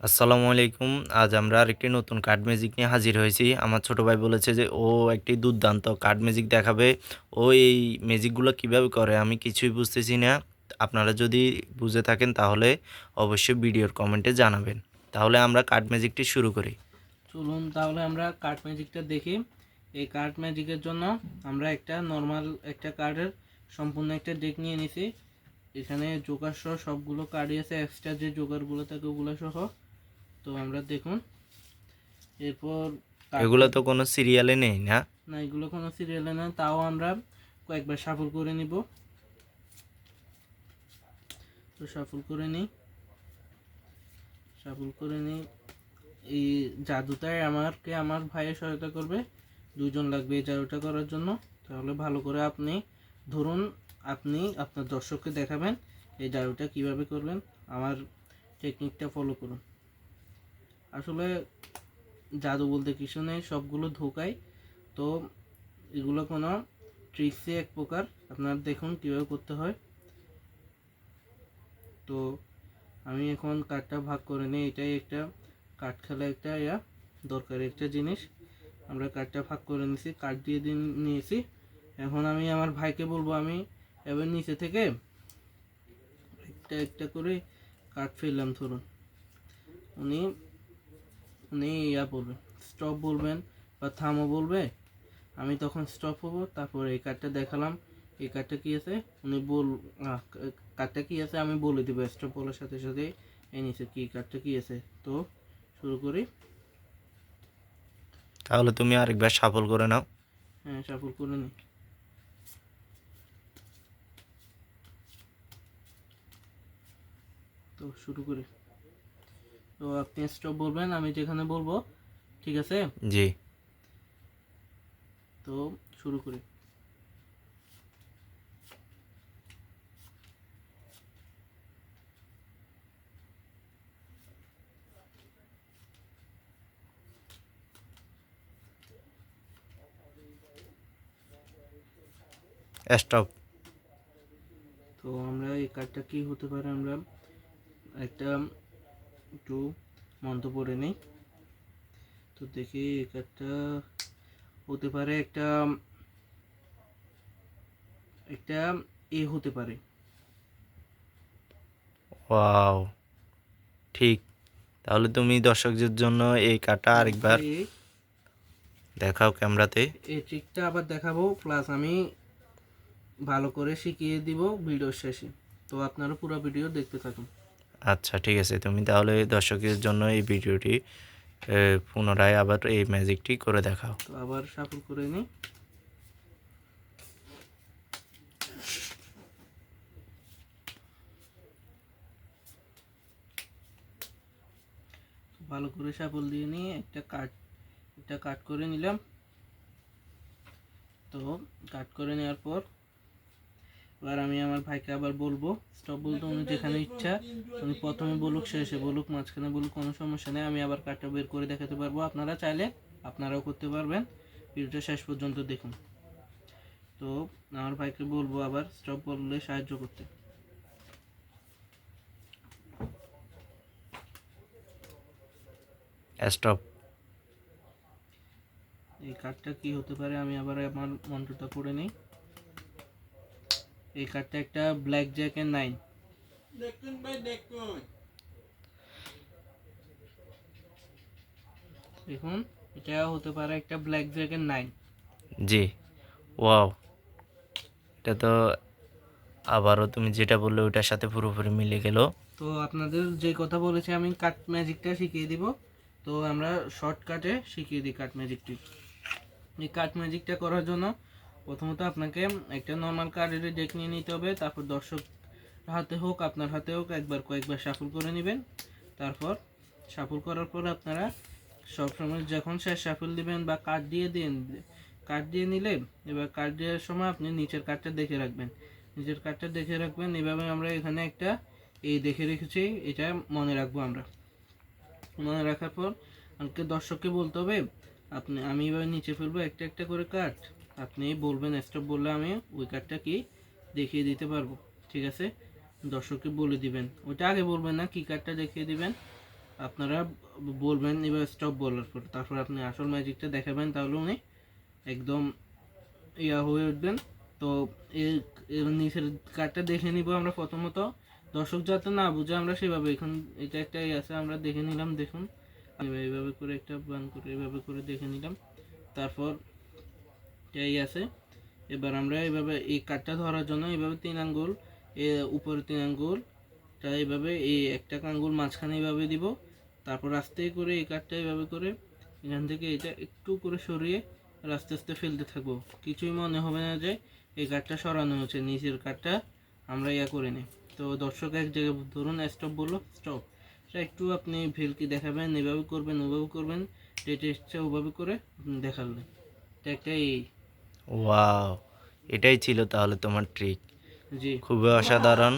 আসসালামু আলাইকুম। আজ আমরা আরেকটি নতুন কার্ড ম্যাজিক নিয়ে হাজির হয়েছি। আমার ছোট ভাই বলেছে যে ও একটি দুর্দান্ত কার্ড ম্যাজিক দেখাবে। ও এই ম্যাজিকগুলো কিভাবে করে আমি কিছুই বুঝতেছি না। আপনারা যদি বুঝে থাকেন তাহলে অবশ্যই ভিডিওর কমেন্টে জানাবেন। তাহলে আমরা কার্ড ম্যাজিকটি শুরু করি। চলুন তাহলে আমরা কার্ড ম্যাজিকটা দেখি। এই কার্ড ম্যাজিকের জন্য আমরা একটা নর্মাল একটা কার্ডের সম্পূর্ণ একটা ডেক নিয়ে নিছি। এখানে জোকার সহ সবগুলো কার্ডই আছে, এক্সট্রা যে জোকারগুলো থাকে ওগুলো সহ। তো আমরা দেখুন এরপর কার্ডটা, এগুলো তো কোনো সিরিয়ালে নেই না? না এগুলো কোনো সিরিয়ালে না, তাও আমরা কয়েকবার শাফল করে নিব। তো শাফল করে নিই, শাফল করে নিই। এই জাদুটাই আমার ভাইয়ের সহায়তা করবে। দুজন লাগবে এই জাদুটা করার জন্য। তাহলে ভালো করে আপনি ধরুন, আপনি আপনার দর্শককে দেখাবেন এই জাদুটা কিভাবে করবেন। আমার টেকনিকটা ফলো করুন। আসলে জাদু বলতে কিছু নেই, সবগুলো ধোঁকাই। তো এগুলো কোনো ট্রিক্সই এক প্রকার। আপনারা দেখুন কীভাবে করতে হয়। তো আমি এখন কার্ডটা ভাগ করে নিই। এটাই একটা কার্ড খেলা একটা দরকারি একটা জিনিস। আমরা কার্ডটা ভাগ করে নিয়েছি, কার্ড দিয়ে নিয়েছি। এখন আমি আমার ভাইকে বলবো, আমি এবার নিচে থেকে একটা একটা করে কার্ড ফেললাম। ধরুন উনি উনি বলবেন, স্টপ বলবেন বা থামও বলবে। আমি তখন স্টপ হবো, তারপর এই কার্ডটা দেখালাম। এই কার্ডটা কি আছে উনি কার্ডটা কি আছে আমি বলে দিব। স্টপ বলার সাথে সাথে এই নিচে কি কার্ডটা কি আছে। তো শুরু করি। তাহলে তুমি আরেকবার সাফল করে নাও। হ্যাঁ, শাফল করে নিই। তো শুরু করি। তো আপনি স্টপ বলবেন, আমি যেখানে বলবো। ঠিক আছে, জি। তো শুরু করি। স্টপ। তো আমরা এই কার্ডটা কি হতে পারে, আমরা একটা একটু মন্ত্র পড়ে নিই। তো দেখি এই কার্ডটা হতে পারে একটা একটা হতে পারে। ওয়াও, ঠিক। তাহলে তুমি দর্শকদের জন্য এই কার্ডটা হ্যাঁ, আরেকবার দেখাও ক্যামেরাতে। এই ট্রিকটা আবার দেখাবো, প্লাস আমি ভালো করে শিখিয়ে দিব ভিডিওর শেষে। তো আপনারা পুরো ভিডিও দেখতে থাকুন। আচ্ছা, ঠিক আছে। তুমি তাহলে দর্শকদের জন্য এই ভিডিওটি পুনরায় আবার এই ম্যাজিকটি করে দেখাও। তো আবার শাফল করে নিই। ভালো করে শাফল দিয়ে নিয়ে একটা কাট করে নিলাম। তো কাট করে নেওয়ার পর এবার আমি আমার ভাইকে আবার বলবো স্টপ বলতে। উনি যেখানে ইচ্ছা উনি প্রথমে বলুক, শেষে বলুক, মাঝখানে বলুক, কোনো সমস্যা নেই। আমি আবার কার্ডটা বের করে দেখাতে পারবো। আপনারা চাইলে আপনারাও করতে পারবেন। ভিডিওটা শেষ পর্যন্ত দেখুন। তো আমার ভাইকে বলবো আবার স্টপ বললে সাহায্য করতে। স্টপ। এই কার্ডটা কি হতে পারে, আমি আবার আমার মন্ত্রটা পড়ে নিই। এই কার্ডটা একটা ব্ল্যাক জ্যাক এর 9। দেখুন এটা হতে পারে একটা ব্ল্যাক জ্যাক এর 9। জি। ওয়াও, এটা তো আবারও তুমি যেটা বললে ওটার সাথে পুরোপুরি মিলে গেল। তো আপনাদের যে কথা বলেছি আমি কাট ম্যাজিকটা শিখিয়ে দিব। তো আমরা শর্টকাটে শিখিয়ে দিই কাট ম্যাজিকটি। এই কাট ম্যাজিকটা করার জন্য প্রথমত আপনাকে একটা নর্মাল কার্ডের ডেক নিয়ে নিতে হবে। তারপর দর্শক হাতে হোক আপনার হাতে হোক কয়েকবার শাফল করে নেবেন। তারপর শাফল করার পর আপনারা সবসময় যখন শেষ শাফল দিবেন বা কার্ড দিয়ে দিন, কার্ড দিয়ে নিলে এবার কার্ড দেওয়ার সময় আপনি নিচের কার্ডটা দেখে রাখবেন। নিচের কার্ডটা দেখে রাখবেন। এভাবে আমরা এখানে একটা দেখে রেখেছি, এটা মনে রাখবো আমরা। মনে রাখার পর আমাকে দর্শককে বলতে হবে আমি এবার নিচে ফেলবো একটা একটা করে কার্ড। আপনি বলবেন স্টপ বললে আমি ওই কার্ডটা কি দেখিয়ে দিতে পারবো। ঠিক আছে, দর্শককে বলে দিবেন। ওইটা আগে বলবেন না, কি কার্ডটা দেখিয়ে দিবেন। আপনারা বলবেন এবার স্টপ বলার পর, তারপর আপনি আসল ম্যাজিকটা দেখাবেন, তাহলে উনি একদম ইয়া হয়ে উঠবেন। তো এর এর নিচের কার্ডটা দেখে নিব আমরা প্রথমত, দর্শক যাতে না বুঝে আমরা সেভাবে, এখন এটা একটা ইয়ে আছে আমরা দেখে নিলাম, দেখুন এইভাবে করে একটা বান করে এইভাবে করে দেখে নিলাম। তারপর এই আছে, এবার আমরা এইভাবে এই কার্ডটা ধরার জন্য এইভাবে 3 আঙ্গুল, উপরে 3 আঙ্গুল এইভাবে, এই একটা আঙ্গুল মাঝখানে এইভাবে দিব। তারপর আস্তে করে এই কাঠটা এইভাবে করে এখান থেকে এটা একটু করে সরিয়ে আর আস্তে আস্তে ফেলতে থাকবো, কিছুই মনে হবে না যে এই কাঠটা সরানো হচ্ছে, নিচের কাঠটা আমরা ইয়া করে নিই। তো দর্শক এক জায়গায় ধরুন স্টপ বললো, স্টপ, সেটা একটু আপনি ভেলকি দেখাবেন, এভাবে করবেন ওভাবে করবেন, যেটা ইচ্ছা ওভাবে করে দেখালেন। এটা একটা এই, ওয়াও! এটাই ছিল তাহলে তোমার ট্রিক। জি খুবই অসাধারণ।